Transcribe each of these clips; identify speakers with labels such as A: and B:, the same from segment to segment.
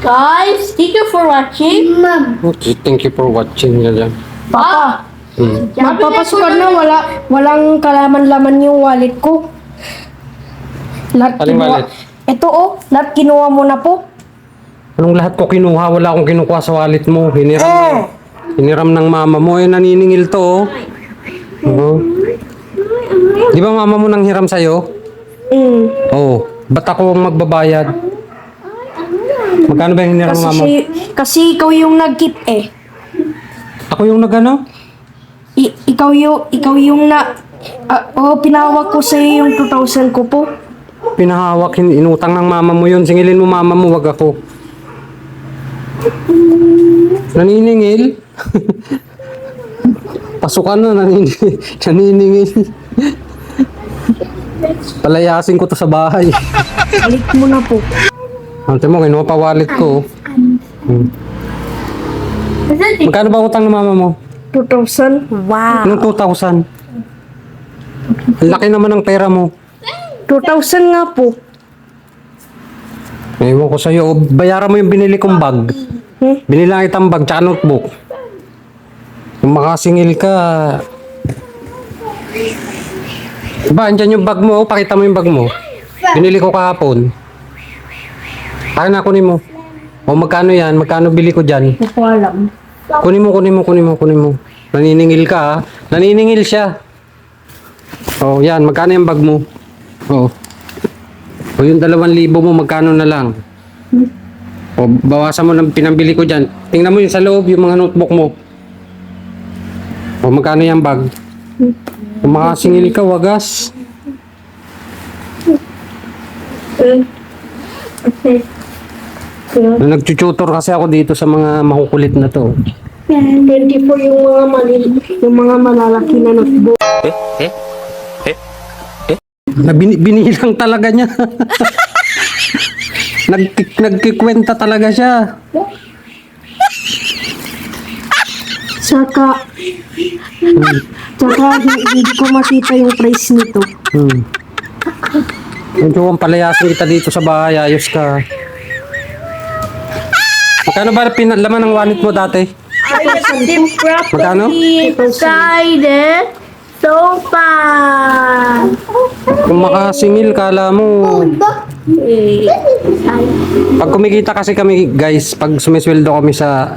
A: Guys, thank you for watching.
B: Okay, thank you for watching nga dyan.
A: Papa,
C: Magpapasok ka na, walang kalaman-laman yung wallet ko. Lahat
B: Aling
C: kinuha-
B: wallet?
C: Ito lahat kinuha mo na po.
B: Anong lahat ko kinuha? Wala akong kinukuha sa wallet mo. Hiniram ng mama mo. Naniningil to. Di ba mama mo nang hiram sa'yo? Oo. Ba't ako ang magbabayad? Magkano ba yung hiniram ng mama?
C: Kasi ikaw yung nag-keep
B: Ako yung nagano?
C: ikaw yung pinahawak ko sa'yo yung 2,000 ko po.
B: Pinahawak, inutang ng mama mo yun. Singilin mo mama mo, wag ako. Naniningil? Pasukan na, naniningil. Palayasin ko to sa bahay.
C: Balik mo na po.
B: Ante mo, kinuha pa wallet ko. Magkano ba utang ng mama mo?
C: 2,000? Wow.
B: Anong 2,000? Ang laki naman ng pera mo.
C: 2,000 nga po.
B: Ewan ko sa'yo, bayaran mo yung binili kong bag. Binilang kitang bag tsaka notebook. Kung makasingil ka... Diba, andyan yung bag mo, pakita mo yung bag mo. Binili ko kahapon. Kaya na, kunin mo. O magkano yan? Magkano bili ko dyan?
C: Hindi ko alam.
B: Kunin mo. Naniningil ka ha. Naniningil siya. O yan, magkano yung bag mo? O yung 2,000 mo, magkano na lang? O bawasan mo ng pinambili ko dyan. Tingnan mo yung sa loob, yung mga notebook mo. O magkano yung bag? Kung makasingil ka, wagas. Nagtututor kasi ako dito sa mga makukulit na to.
C: 24 yung mga malalaki na notebook.
B: Binilang talaga niya. Nagkikwenta talaga siya.
C: Tsaka hindi ko makita yung price nito.
B: Medyo kung palayasin kita dito sa bahay, ayos ka. Magkano ba laman ng wallet mo dati? Magkano?
A: excited so far.
B: Kung makasingil, kala mo. Pag kumikita kasi kami, guys, pag sumisweldo kami sa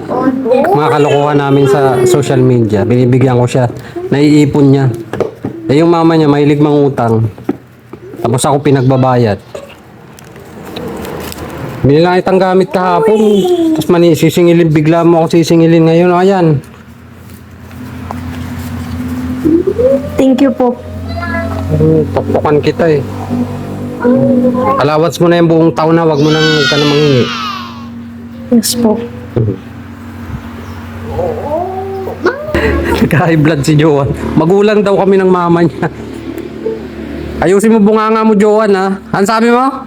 B: mga kalokohan namin sa social media, binibigyan ko siya, naiipon niya. Eh yung mama niya, mahilig mangutang. Tapos ako pinagbabayad. Binilang itang gamit kahapon, tapos sisingilin, bigla mo ako sisingilin ngayon. O, ayan.
C: Thank you po.
B: Papukan kita eh. Allowance mo na yung buong taon na, wag mo nang ka na manghingi.
C: Yes po.
B: Nagka-high blood si Joan. Magulang daw kami ng mama niya. Ayusin mo bunganga mo, Joan, ha? Ano sabi mo?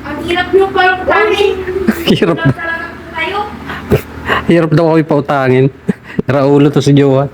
A: Ang hirap nyo pa yung tanin.
B: Hirap.
A: Talaga kayo.
B: Hirap daw kami pautangin. Raulo to si Joan.